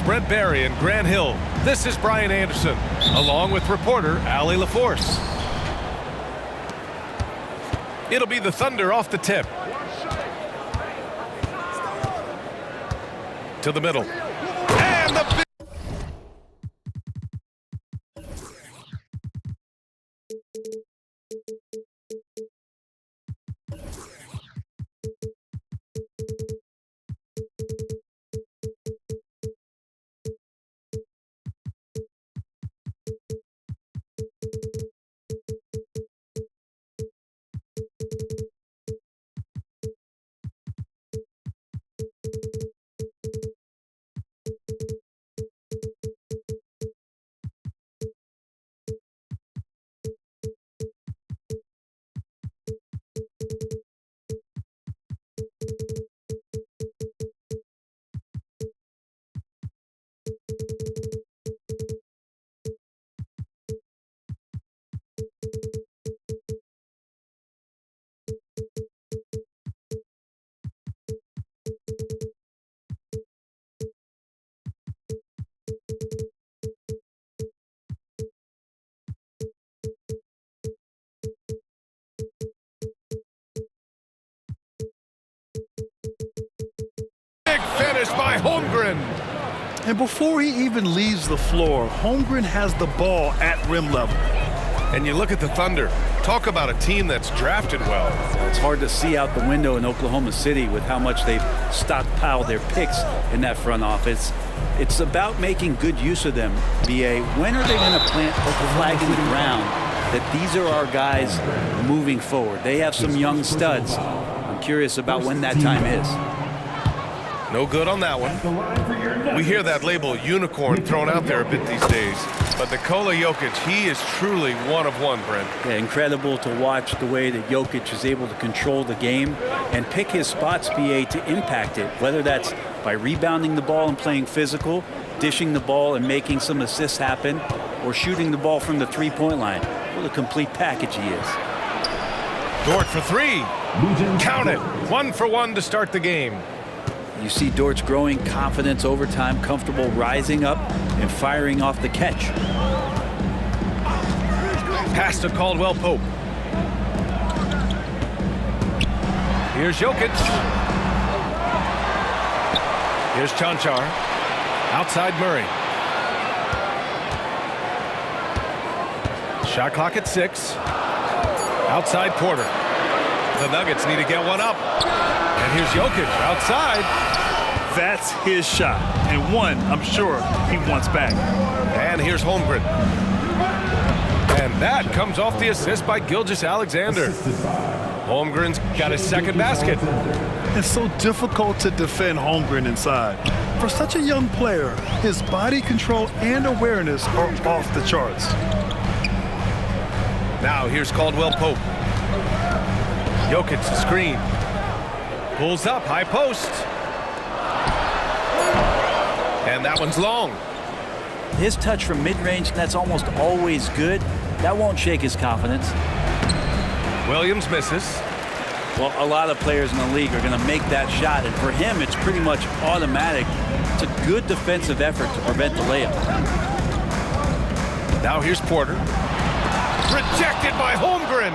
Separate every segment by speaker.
Speaker 1: analyst Brent Barry in Grant Hill. This is Brian Anderson, along with reporter Allie LaForce. It'll be the Thunder off the tip. To the middle. And the big finish by Holmgren.
Speaker 2: And before he even leaves the floor, Holmgren has the ball at rim level.
Speaker 1: And you look at the Thunder. Talk about a team that's drafted well.
Speaker 3: It's hard to see out the window in Oklahoma City with how much they've stockpiled their picks in that front office. It's about making good use of them, B.A. When are they going to plant a flag in the ground that these are our guys moving forward? They have some young studs. I'm curious about when that time is.
Speaker 1: No good on that one. We hear that label unicorn thrown out there a bit these days. But Nikola Jokic, he is truly one of one, Brent.
Speaker 3: Yeah, incredible to watch the way that Jokic is able to control the game and pick his spots, BA, to impact it, whether that's by rebounding the ball and playing physical, dishing the ball and making some assists happen, or shooting the ball from the three-point line. What a complete package he is.
Speaker 1: Dort for three. Count it. 1 for 1 to start the game.
Speaker 3: You see Dort's growing confidence over time, comfortable rising up and firing off the catch.
Speaker 1: Pass to Caldwell Pope. Here's Jokic. Here's Chanchar. Outside Murray. Shot clock at 6. Outside Porter. The Nuggets need to get one up. And here's Jokic outside.
Speaker 2: That's his shot, and one I'm sure he wants back.
Speaker 1: And here's Holmgren. And that comes off the assist by Gilgeous-Alexander. Holmgren's got his second basket.
Speaker 2: It's so difficult to defend Holmgren inside. For such a young player, his body control and awareness are off the charts.
Speaker 1: Now here's Caldwell Pope. Jokic screen. Pulls up, high post. And that one's long.
Speaker 3: His touch from mid-range, that's almost always good. That won't shake his confidence.
Speaker 1: Williams misses.
Speaker 3: Well, a lot of players in the league are going to make that shot, and for him, it's pretty much automatic. It's a good defensive effort to prevent the layup.
Speaker 1: Now here's Porter. Rejected by Holmgren.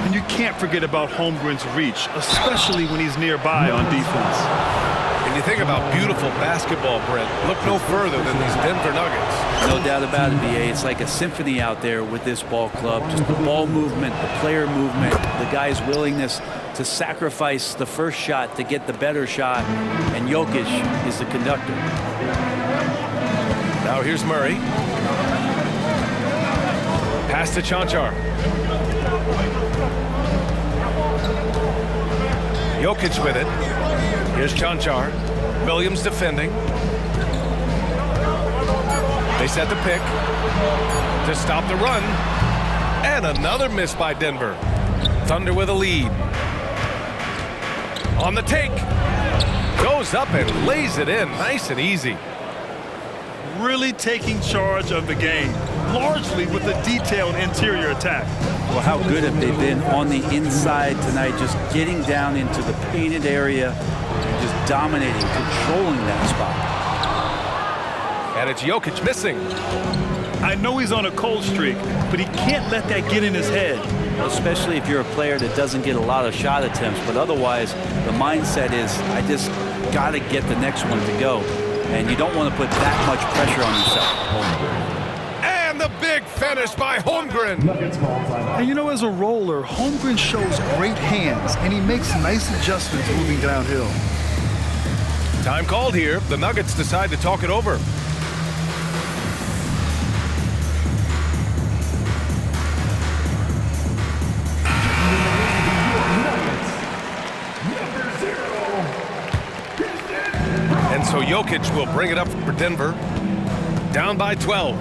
Speaker 2: And you can't forget about Holmgren's reach, especially when he's nearby on defense.
Speaker 1: And you think about beautiful basketball, Brent. Look no further than these Denver Nuggets.
Speaker 3: No doubt about it, BA. It's like a symphony out there with this ball club. Just the ball movement, the player movement, the guy's willingness to sacrifice the first shot to get the better shot. And Jokic is the conductor.
Speaker 1: Now here's Murray. Pass to Chanchar. Jokic with it. Here's Chanchar. Williams defending. They set the pick to stop the run. And another miss by Denver. Thunder with a lead. On the take. Goes up and lays it in. Nice and easy.
Speaker 2: Really taking charge of the game, largely with a detailed interior attack.
Speaker 3: Well, how good have they been on the inside tonight, just getting down into the painted area and just dominating, controlling that spot.
Speaker 1: And it's Jokic missing.
Speaker 2: I know he's on a cold streak, but he can't let that get in his head.
Speaker 3: Especially if you're a player that doesn't get a lot of shot attempts. But otherwise, the mindset is, I just got to get the next one to go. And you don't want to put that much pressure on yourself.
Speaker 1: And the big finish by Holmgren.
Speaker 2: And you know, as a roller, Holmgren shows great hands, and he makes nice adjustments moving downhill.
Speaker 1: Time called here. The Nuggets decide to talk it over. And so Jokic will bring it up for Denver. Down by 12.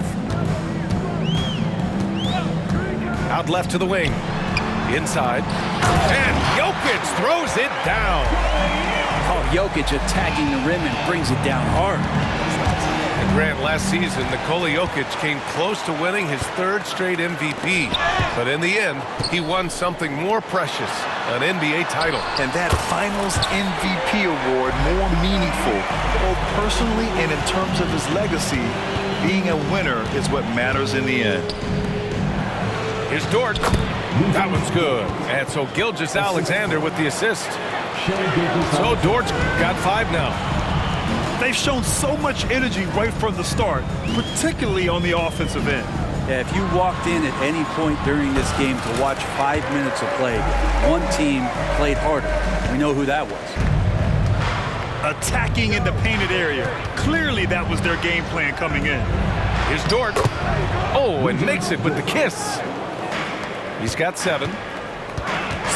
Speaker 1: Out left to the wing. Inside. And Jokic throws it down.
Speaker 3: Oh, Jokic attacking the rim and brings it down hard.
Speaker 1: And Grant, last season, Nikola Jokic came close to winning his third straight MVP. But in the end, he won something more precious, an NBA title.
Speaker 2: And that Finals MVP award more meaningful, both personally and in terms of his legacy. Being a winner is what matters in the end.
Speaker 1: Here's Dort. That one's good. And so Gilgeous-Alexander with the assist. So Dort's got 5 now.
Speaker 2: They've shown so much energy right from the start, particularly on the offensive end.
Speaker 3: Yeah, if you walked in at any point during this game to watch 5 minutes of play, one team played harder. We know who that was.
Speaker 2: Attacking in the painted area. Clearly that was their game plan coming in.
Speaker 1: Here's Dort. Oh, and makes it with the kiss. He's got 7.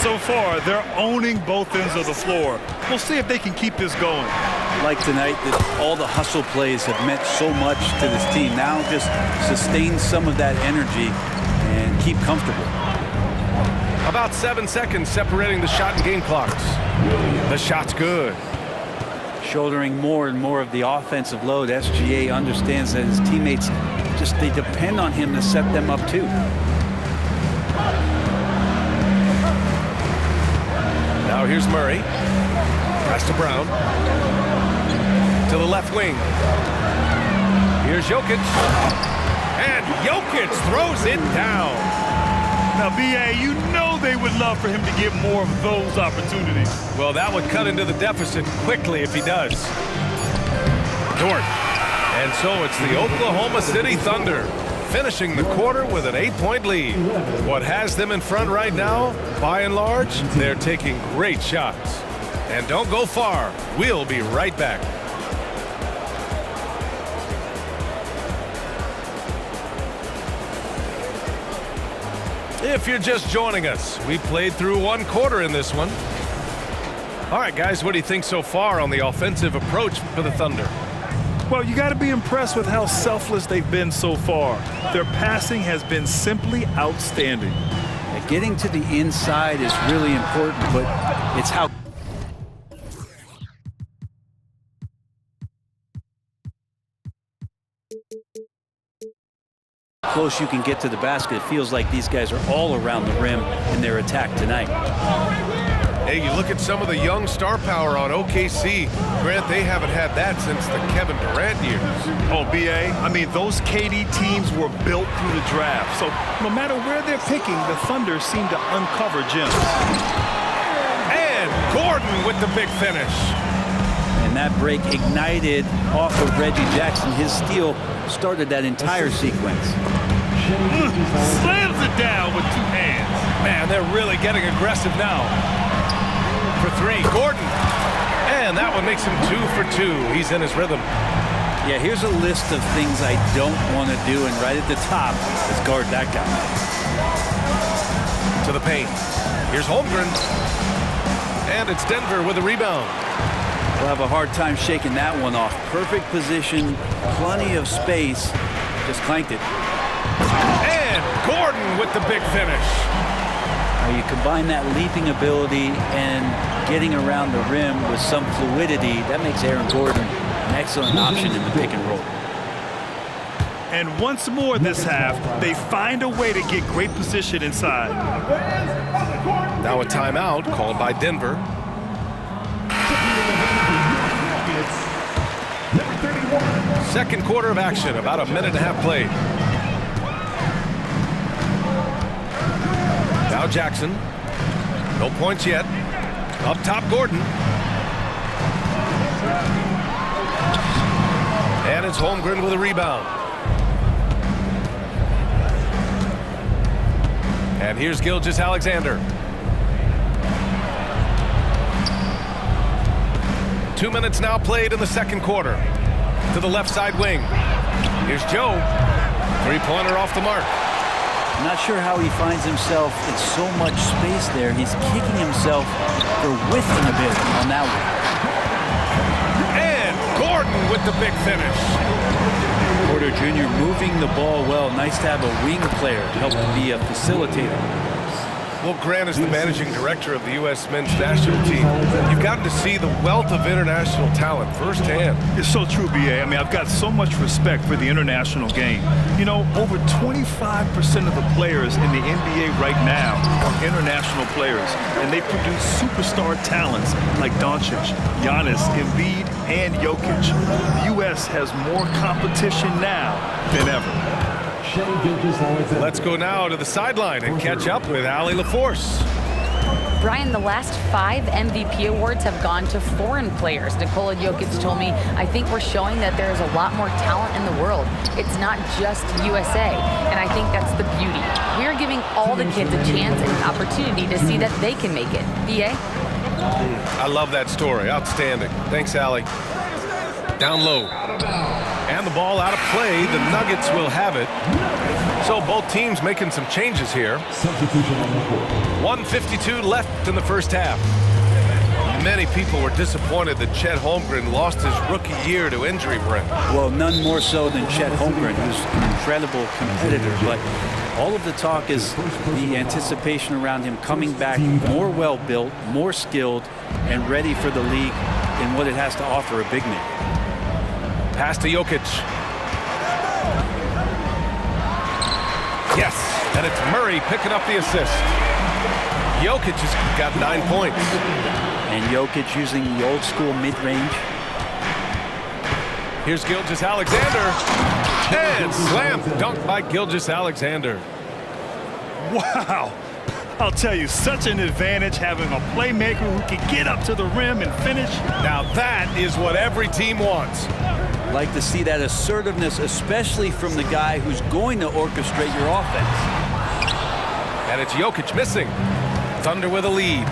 Speaker 2: So far, they're owning both ends of the floor. We'll see if they can keep this going.
Speaker 3: Like tonight, that all the hustle plays have meant so much to this team. Now just sustain some of that energy and keep comfortable.
Speaker 1: About 7 seconds separating the shot and game clocks. The shot's good.
Speaker 3: Shouldering more and more of the offensive load, SGA understands that his teammates they depend on him to set them up too.
Speaker 1: Now here's Murray. Pass to Brown. To the left wing. Here's Jokic. And Jokic throws it down.
Speaker 2: Now, B.A., you know they would love for him to get more of those opportunities.
Speaker 1: Well, that would cut into the deficit quickly if he does. Dort. And so it's the Oklahoma City Thunder finishing the quarter with an 8-point lead. What has them in front right now, by and large, they're taking great shots. And don't go far. We'll be right back. If you're just joining us, we played through 1 quarter in this one. All right, guys, what do you think so far on the offensive approach for the Thunder?
Speaker 2: Well, you got to be impressed with how selfless they've been so far. Their passing has been simply outstanding.
Speaker 3: Getting to the inside is really important, but it's how close you can get to the basket. It feels like these guys are all around the rim in their attack tonight.
Speaker 1: Hey, you look at some of the young star power on OKC. Grant, they haven't had that since the Kevin Durant years.
Speaker 2: Oh, B.A., I mean, those KD teams were built through the draft. So no matter where they're picking, the Thunder seem to uncover gems.
Speaker 1: And Gordon with the big finish.
Speaker 3: And that break ignited off of Reggie Jackson. His steal started that entire sequence.
Speaker 2: Slams it down with 2 hands.
Speaker 1: Man, they're really getting aggressive now. For 3, Gordon. And that one makes him 2 for 2. He's in his rhythm.
Speaker 3: Yeah, here's a list of things I don't want to do, and right at the top is guard that guy.
Speaker 1: To the paint. Here's Holmgren. And it's Denver with a rebound.
Speaker 3: We'll have a hard time shaking that one off. Perfect position, plenty of space. Just clanked it.
Speaker 1: And Gordon with the big finish.
Speaker 3: Now you combine that leaping ability and getting around the rim with some fluidity, that makes Aaron Gordon an excellent option in the pick and roll.
Speaker 2: And once more this half, they find a way to get great position inside.
Speaker 1: Now a timeout called by Denver.
Speaker 4: Number 31,
Speaker 1: Second quarter of action, about a minute and a half played. Now Jackson. No points yet. Up top, Gordon. And it's Holmgren with a rebound. And here's Gilgeous-Alexander. 2 minutes now played in the second quarter. To the left side wing. Here's Joe. Three-pointer off the mark.
Speaker 3: I'm not sure how he finds himself in so much space there. He's kicking himself for whiffing a bit on that one.
Speaker 1: And Gordon with the big finish.
Speaker 3: Porter Jr. moving the ball well. Nice to have a wing player to help be a facilitator.
Speaker 1: Well, Grant, as the managing director of the U.S. men's national team, you've gotten to see the wealth of international talent firsthand.
Speaker 2: It's so true, B.A. I mean, I've got so much respect for the international game. You know, over 25% of the players in the NBA right now are international players, and they produce superstar talents like Doncic, Giannis, Embiid, and Jokic. The U.S. has more competition now than ever.
Speaker 1: Let's go now to the sideline and catch up with Allie LaForce.
Speaker 4: Brian, the last 5 MVP awards have gone to foreign players. Nikola Jokic told me, I think we're showing that there's a lot more talent in the world. It's not just USA, and I think that's the beauty. We're giving all the kids a chance and an opportunity to see that they can make it. B.A.?
Speaker 1: I love that story. Outstanding. Thanks, Allie. Down low. And the ball out of play. The Nuggets will have it. So both teams making some changes here. 1:52 left in the first half. Many people were disappointed that Chet Holmgren lost his rookie year to injury, Brent.
Speaker 3: Well, none more so than Chet Holmgren, who's an incredible competitor. But all of the talk is the anticipation around him coming back more well-built, more skilled, and ready for the league in what it has to offer a big man.
Speaker 1: Pass to Jokic. Yes, and it's Murray picking up the assist. Jokic has got 9 points.
Speaker 3: And Jokic using the old school mid-range.
Speaker 1: Here's Gilgeous-Alexander. And slam dunk by Gilgeous-Alexander.
Speaker 2: Wow. I'll tell you, such an advantage having a playmaker who can get up to the rim and finish.
Speaker 1: Now that is what every team wants.
Speaker 3: Like to see that assertiveness, especially from the guy who's going to orchestrate your offense.
Speaker 1: And it's Jokic missing. Thunder with a lead.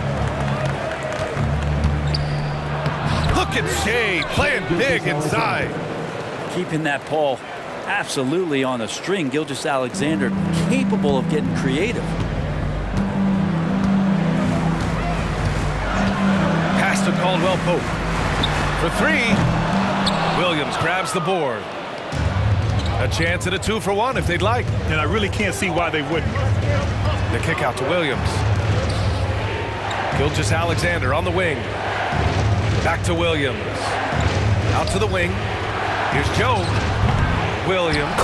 Speaker 1: Look at Shea playing big inside.
Speaker 3: Keeping that ball absolutely on a string. Gilgeous-Alexander capable of getting creative.
Speaker 1: Pass to Caldwell Pope. For 3. Williams grabs the board. A chance at a 2-for-1 if they'd like.
Speaker 2: And I really can't see why they wouldn't.
Speaker 1: The kick out to Williams. Gilgeous-Alexander on the wing. Back to Williams. Out to the wing. Here's Joe. Williams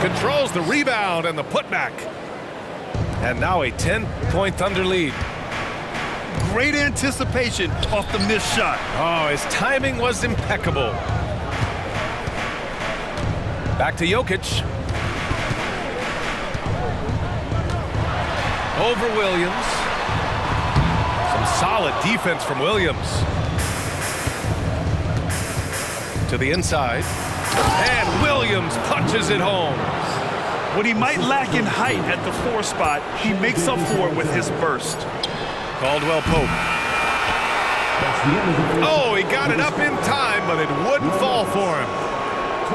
Speaker 1: controls the rebound and the putback. And now a 10-point Thunder lead.
Speaker 2: Great anticipation off the missed shot.
Speaker 1: Oh, his timing was impeccable. Back to Jokic. Over Williams. Some solid defense from Williams. To the inside. And Williams punches it home.
Speaker 2: What he might lack in height at the 4 spot, he makes up for it with his burst.
Speaker 1: Caldwell Pope. Oh, he got it up in time, but it wouldn't fall for him.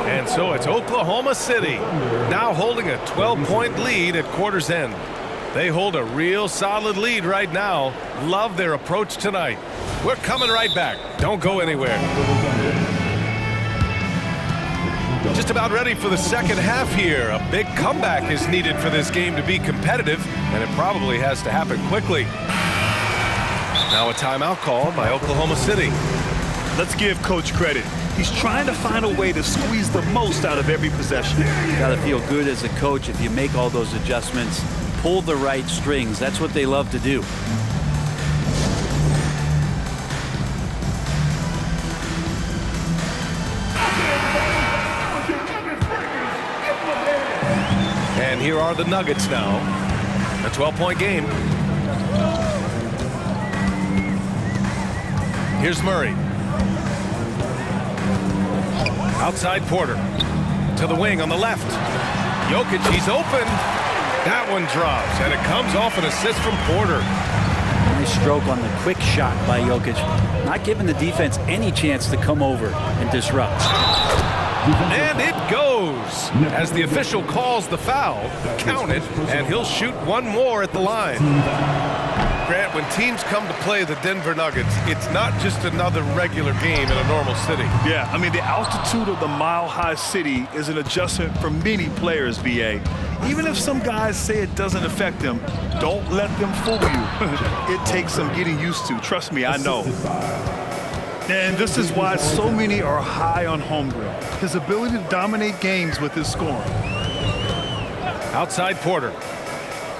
Speaker 1: And so it's Oklahoma City now holding a 12-point lead at quarter's end. They hold a real solid lead right now. Love their approach tonight. We're coming right back. Don't go anywhere. Just about ready for the second half here. A big comeback is needed for this game to be competitive, and it probably has to happen quickly. Now a timeout called by Oklahoma City.
Speaker 2: Let's give Coach credit. He's trying to find a way to squeeze the most out of every possession.
Speaker 3: Got to feel good as a coach if you make all those adjustments, pull the right strings. That's what they love to do.
Speaker 1: And here are the Nuggets now. A 12-point game. Here's Murray. Outside Porter. To the wing on the left. Jokic, he's open. That one drops, and it comes off an assist from Porter.
Speaker 3: Nice stroke on the quick shot by Jokic. Not giving the defense any chance to come over and disrupt.
Speaker 1: And it goes. As the official calls the foul, count it, and he'll shoot one more at the line. Grant, when teams come to play the Denver Nuggets, it's not just another regular game in a normal city.
Speaker 2: Yeah, I mean, the altitude of the mile-high city is an adjustment for many players, VA. Even if some guys say it doesn't affect them, don't let them fool you. It takes some getting used to. Trust me, I know. And this is why so many are high on Holmgren. His ability to dominate games with his scoring.
Speaker 1: Outside Porter.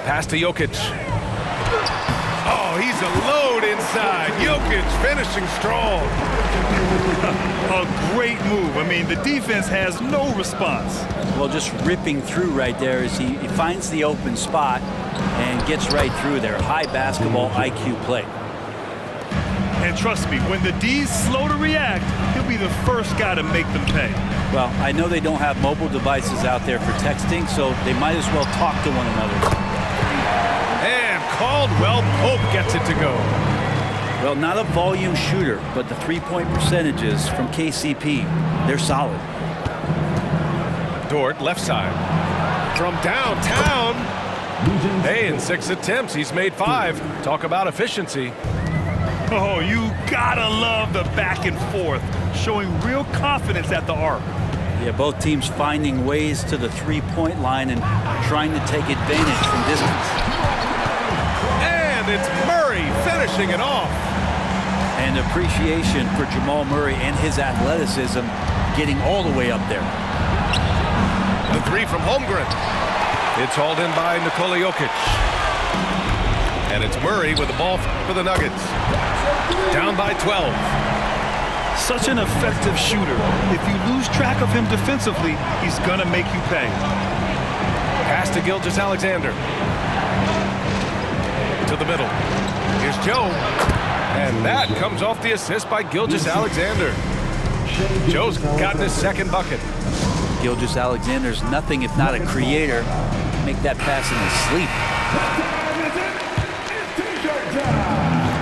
Speaker 1: Pass to Jokic. Oh, he's a load inside. Jokic finishing strong.
Speaker 2: A great move. I mean, the defense has no response.
Speaker 3: Well, just ripping through right there as he finds the open spot and gets right through there. High basketball IQ play.
Speaker 2: And trust me, when the D's slow to react, he'll be the first guy to make them pay.
Speaker 3: Well, I know they don't have mobile devices out there for texting, so they might as well talk to one another.
Speaker 1: And Caldwell Pope gets it to go.
Speaker 3: Well, not a volume shooter, but the three-point percentages from KCP, they're solid.
Speaker 1: Dort, left side. From downtown. Hey, in 6 attempts, he's made 5. Talk about efficiency.
Speaker 2: Oh, you gotta love the back and forth, showing real confidence at the arc.
Speaker 3: Yeah, both teams finding ways to the three-point line and trying to take advantage from distance.
Speaker 1: And it's Murray finishing it off.
Speaker 3: And appreciation for Jamal Murray and his athleticism getting all the way up there.
Speaker 1: The 3 from Holmgren. It's hauled in by Nikola Jokic. And it's Murray with the ball for the Nuggets. Down by 12.
Speaker 2: Such an effective shooter. If you lose track of him defensively, he's gonna make you pay.
Speaker 1: Pass to Gilgeous-Alexander. To the middle. Here's Joe. And that comes off the assist by Gilgeous-Alexander. Joe's gotten his second bucket.
Speaker 3: Gilgeous-Alexander's nothing if not a creator. Make that pass in his sleep.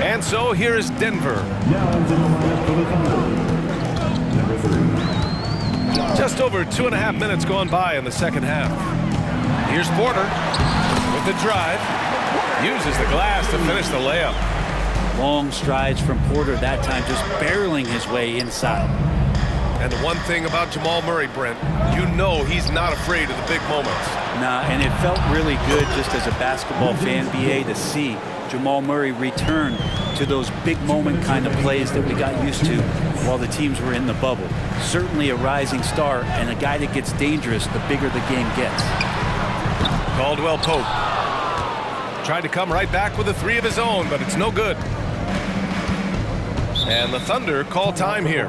Speaker 1: And so here is Denver. Just over 2.5 minutes gone by in the second half. Here's Porter with the drive. Uses the glass to finish the layup.
Speaker 3: Long strides from Porter that time, just barreling his way inside.
Speaker 1: And the one thing about Jamal Murray, Brent, you know he's not afraid of the big moments.
Speaker 3: Nah, and it felt really good just as a basketball fan, BA, to see Jamal Murray return to those big moment kind of plays that we got used to while the teams were in the bubble. Certainly a rising star and a guy that gets dangerous the bigger the game gets.
Speaker 1: Caldwell Pope tried to come right back with a 3 of his own, but it's no good. And the Thunder call time here.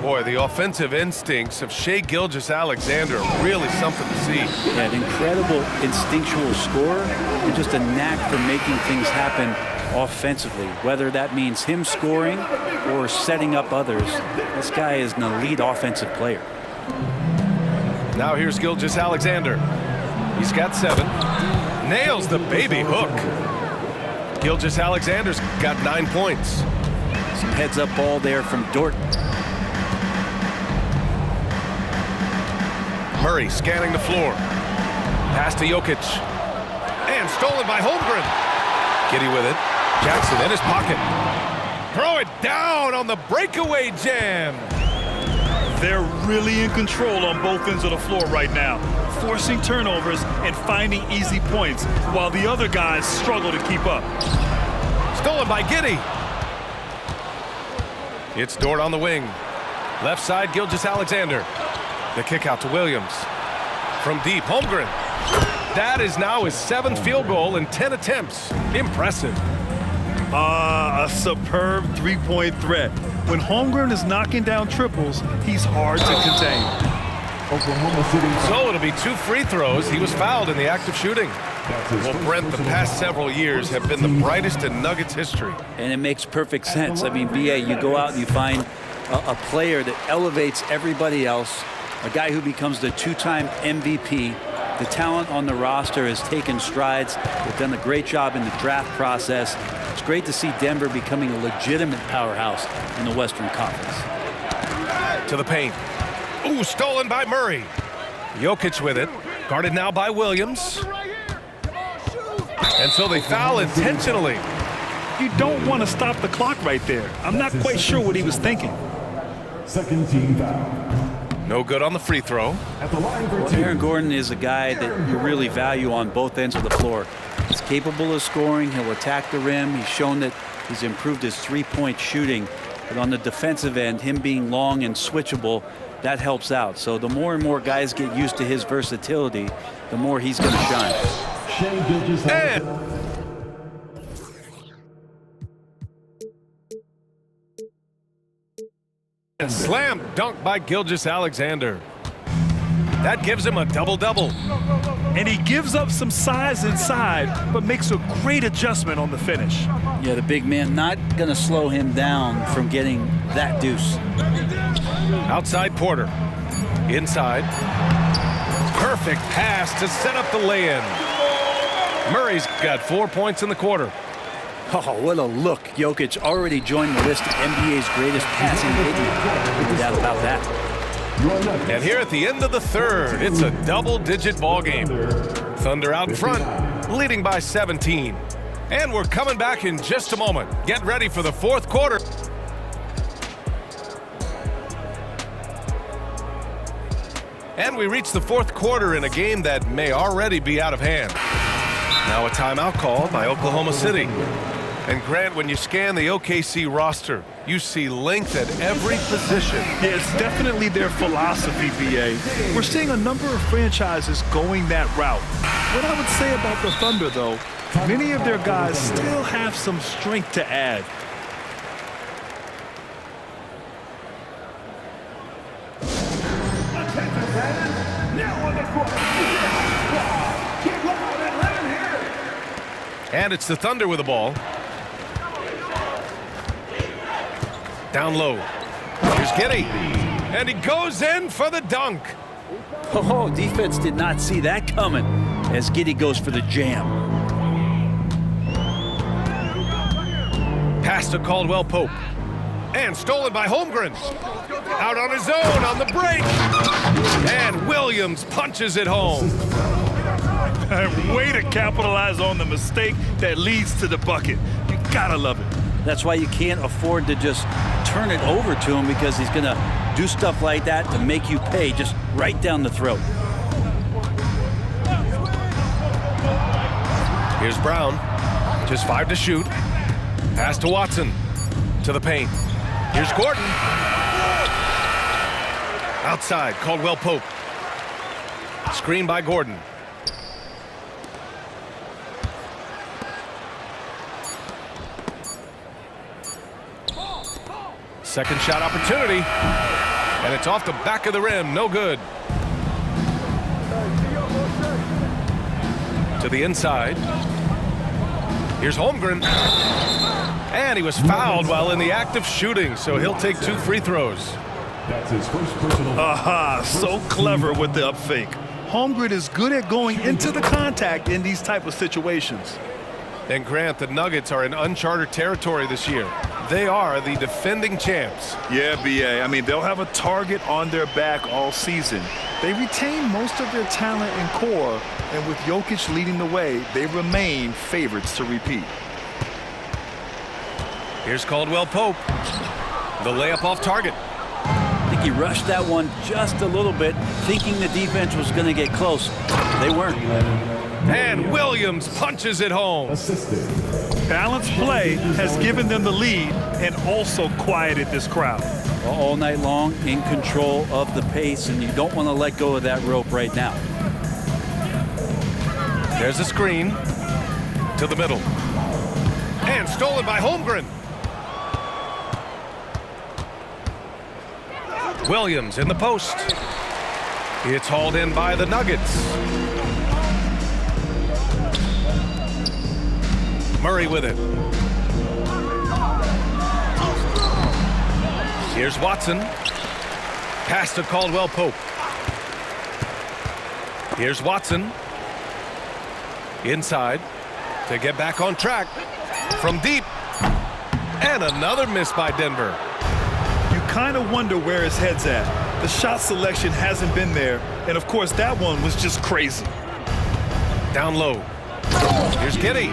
Speaker 1: Boy, the offensive instincts of Shai Gilgeous-Alexander are really something to see.
Speaker 3: Yeah, an incredible instinctual scorer and just a knack for making things happen offensively, whether that means him scoring or setting up others. This guy is an elite offensive player.
Speaker 1: Now here's Gilgeous-Alexander. He's got 7. Nails the baby hook. Gilgeous-Alexander's got 9 points.
Speaker 3: Some heads-up ball there from Dort.
Speaker 1: Murray scanning the floor. Pass to Jokic. And stolen by Holmgren. Giddy with it. Jackson in his pocket. Throw it down on the breakaway jam.
Speaker 2: They're really in control on both ends of the floor right now, forcing turnovers and finding easy points while the other guys struggle to keep up.
Speaker 1: Stolen by Giddy. It's Dort on the wing. Left side, Gilgeous-Alexander. The kick out to Williams. From deep, Holmgren. That is now his 7th field goal in 10 attempts. Impressive.
Speaker 2: A superb three-point threat. When Holmgren is knocking down triples, he's hard to contain.
Speaker 1: So it'll be 2 free throws. He was fouled in the act of shooting. Well, Brent, the past several years have been the brightest in Nuggets history.
Speaker 3: And it makes perfect sense. I mean, BA, you go out and you find a player that elevates everybody else, a guy who becomes the 2-time MVP. The talent on the roster has taken strides. They've done a great job in the draft process. It's great to see Denver becoming a legitimate powerhouse in the Western Conference.
Speaker 1: To the paint. Ooh, stolen by Murray. Jokic with it. Guarded now by Williams. And so they foul intentionally.
Speaker 2: You don't want to stop the clock right there. I'm not quite sure what he was thinking.
Speaker 5: Second team foul.
Speaker 1: No good on the free throw.
Speaker 5: At the line for
Speaker 3: Well, Aaron Gordon is a guy that you really value on both ends of the floor. He's capable of scoring. He'll attack the rim. He's shown that he's improved his three-point shooting. But on the defensive end, him being long and switchable, that helps out. So the more and more guys get used to his versatility, the more he's going to shine.
Speaker 1: And slam dunk by Gilgeous-Alexander. That gives him a double-double.
Speaker 2: And he gives up some size inside, but makes a great adjustment on the finish.
Speaker 3: Yeah, the big man not going to slow him down from getting that deuce.
Speaker 1: Outside Porter. Inside. Perfect pass to set up the lay-in. Murray's got 4 points in the quarter.
Speaker 3: Oh, what a look. Jokic already joined the list of NBA's greatest passing big men. No doubt about that.
Speaker 1: And here at the end of the third, it's a double-digit ball game. Thunder out in front, leading by 17. And we're coming back in just a moment. Get ready for the fourth quarter. And we reach the fourth quarter in a game that may already be out of hand. Now a timeout called by Oklahoma City. And Grant, when you scan the OKC roster, you see length at every position.
Speaker 2: Yeah, it's definitely their philosophy, BA. We're seeing a number of franchises going that route. What I would say about the Thunder, though, many of their guys still have some strength to add.
Speaker 1: And it's the Thunder with the ball. Down low. Here's Giddey. And he goes in for the dunk.
Speaker 3: Oh, defense did not see that coming as Giddey goes for the jam.
Speaker 1: Pass to Caldwell Pope. And stolen by Holmgren. Out on his own on the break. And Williams punches it home.
Speaker 2: Way to capitalize on the mistake that leads to the bucket. You gotta love it.
Speaker 3: That's why you can't afford to just turn it over to him, because he's going to do stuff like that to make you pay just right down the throat.
Speaker 1: Here's Brown. Just 5 to shoot. Pass to Watson. To the paint. Here's Gordon. Outside, Caldwell Pope. Screen by Gordon. Second shot opportunity. And it's off the back of the rim. No good. To the inside. Here's Holmgren. And he was fouled while in the act of shooting, so he'll take 2 free throws.
Speaker 5: That's his first personal.
Speaker 2: Aha, so clever with the up fake. Holmgren is good at going into the contact in these type of situations.
Speaker 1: And Grant, the Nuggets are in uncharted territory this year. They are the defending champs.
Speaker 2: Yeah, BA. I mean, they'll have a target on their back all season. They retain most of their talent and core, and with Jokic leading the way, they remain favorites to repeat.
Speaker 1: Here's Caldwell Pope. The layup off target.
Speaker 3: I think he rushed that one just a little bit, thinking the defense was going to get close. They weren't.
Speaker 1: And Williams punches it home.
Speaker 2: Balanced play has given them the lead and also quieted this crowd.
Speaker 3: All night long, in control of the pace, and you don't want to let go of that rope right now.
Speaker 1: There's a screen to the middle. And stolen by Holmgren. Williams in the post. It's hauled in by the Nuggets. Murray with it. Here's Watson. Pass to Caldwell Pope. Here's Watson. Inside to get back on track. From deep. And another miss by Denver.
Speaker 2: You kind of wonder where his head's at. The shot selection hasn't been there. And, of course, that one was just crazy.
Speaker 1: Down low. Here's Giddey.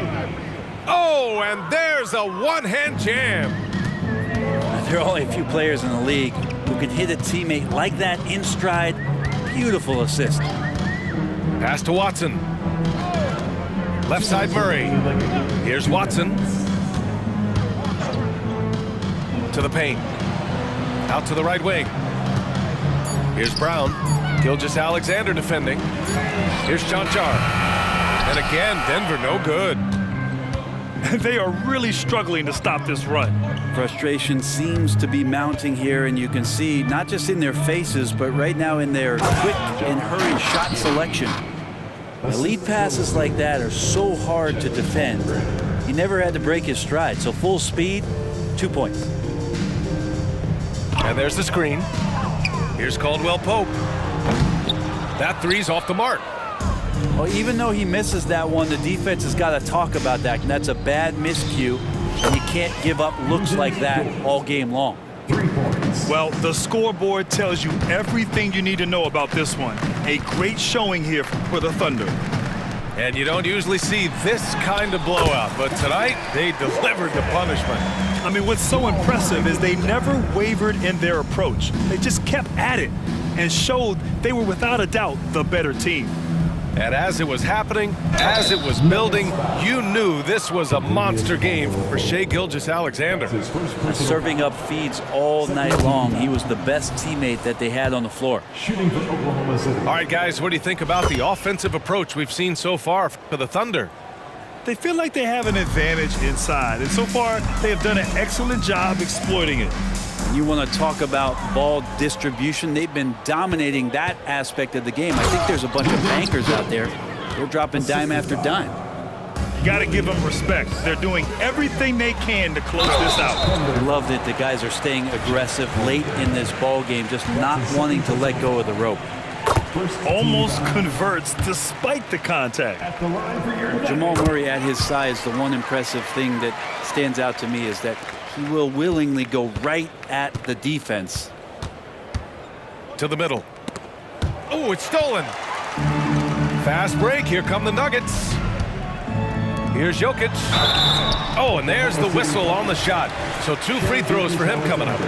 Speaker 1: Oh, and there's a one-hand jam.
Speaker 3: There are only a few players in the league who can hit a teammate like that in stride. Beautiful assist.
Speaker 1: Pass to Watson. Left side Murray. Here's Watson. To the paint. Out to the right wing. Here's Brown. Gilgeous-Alexander defending. Here's Chanchar. And again, Denver no good.
Speaker 2: They are really struggling to stop this run.
Speaker 3: Frustration seems to be mounting here, and you can see not just in their faces, but right now in their quick and hurried shot selection. Elite passes like that are so hard to defend. He never had to break his stride, so full speed, 2 points.
Speaker 1: And there's the screen. Here's Caldwell Pope. That three's off the mark.
Speaker 3: Well, even though he misses that one, the defense has got to talk about that, and that's a bad miscue, and you can't give up looks like that all game long.
Speaker 5: 3 points.
Speaker 2: Well, the scoreboard tells you everything you need to know about this one. A great showing here for the Thunder.
Speaker 1: And you don't usually see this kind of blowout, but tonight they delivered the punishment.
Speaker 2: I mean, what's so impressive is they never wavered in their approach. They just kept at it and showed they were without a doubt the better team.
Speaker 1: And as it was happening, as it was building, you knew this was a monster game for Shai Gilgeous-Alexander.
Speaker 5: His first personal
Speaker 3: Serving up feeds all night long. He was the best teammate that they had on the floor.
Speaker 5: shooting for Oklahoma City.
Speaker 1: All right, guys, what do you think about the offensive approach we've seen so far for the Thunder?
Speaker 2: They feel like they have an advantage inside, and so far they have done an excellent job exploiting it.
Speaker 3: You want to talk about ball distribution. They've been dominating that aspect of the game. I think there's a bunch of bankers out there. They're dropping dime after dime.
Speaker 2: You got to give them respect. They're doing everything they can to close this out.
Speaker 3: I love that the guys are staying aggressive late in this ball game, just not wanting to let go of the rope.
Speaker 2: Almost converts despite the contact.
Speaker 5: At the line for your
Speaker 3: Jamal Murray at his size, the one impressive thing that stands out to me is that he will willingly go right at the defense.
Speaker 1: To the middle. Oh, it's stolen. Fast break. Here come the Nuggets. Here's Jokic. Oh, and there's the whistle on the shot. So 2 free throws for him coming up.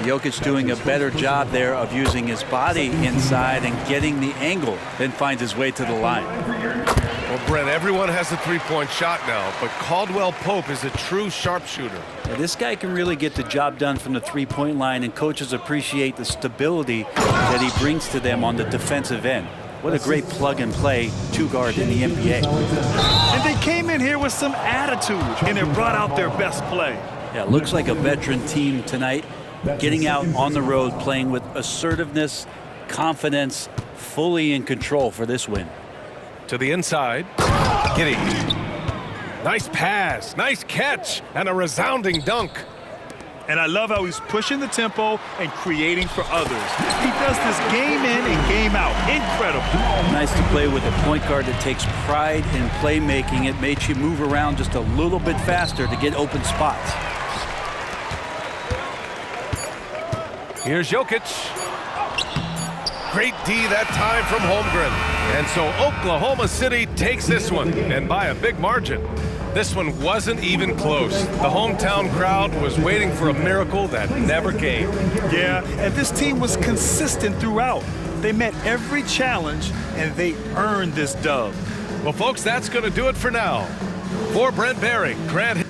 Speaker 3: Jokic doing a better job there of using his body inside and getting the angle, then finds his way to the line.
Speaker 1: Well, Brent, everyone has a three-point shot now, but Caldwell Pope is a true sharpshooter.
Speaker 3: Yeah, this guy can really get the job done from the three-point line, and coaches appreciate the stability that he brings to them on the defensive end. What a great plug-and-play two-guard in the NBA.
Speaker 2: And they came in here with some attitude, and it brought out their best play.
Speaker 3: Yeah, looks like a veteran team tonight, getting out on the road, playing with assertiveness, confidence, fully in control for this win.
Speaker 1: To the inside. Giddey. Nice pass, nice catch, and a resounding dunk.
Speaker 2: And I love how he's pushing the tempo and creating for others. He does this game in and game out. Incredible.
Speaker 3: Nice to play with a point guard that takes pride in playmaking. It makes you move around just a little bit faster to get open spots.
Speaker 1: Here's Jokic. Great D that time from Holmgren. And so Oklahoma City takes this one, and by a big margin. This one wasn't even close. The hometown crowd was waiting for a miracle that never came.
Speaker 2: Yeah, and this team was consistent throughout. They met every challenge, and they earned this dub.
Speaker 1: Well, folks, that's going to do it for now. For Brent Barry, Grant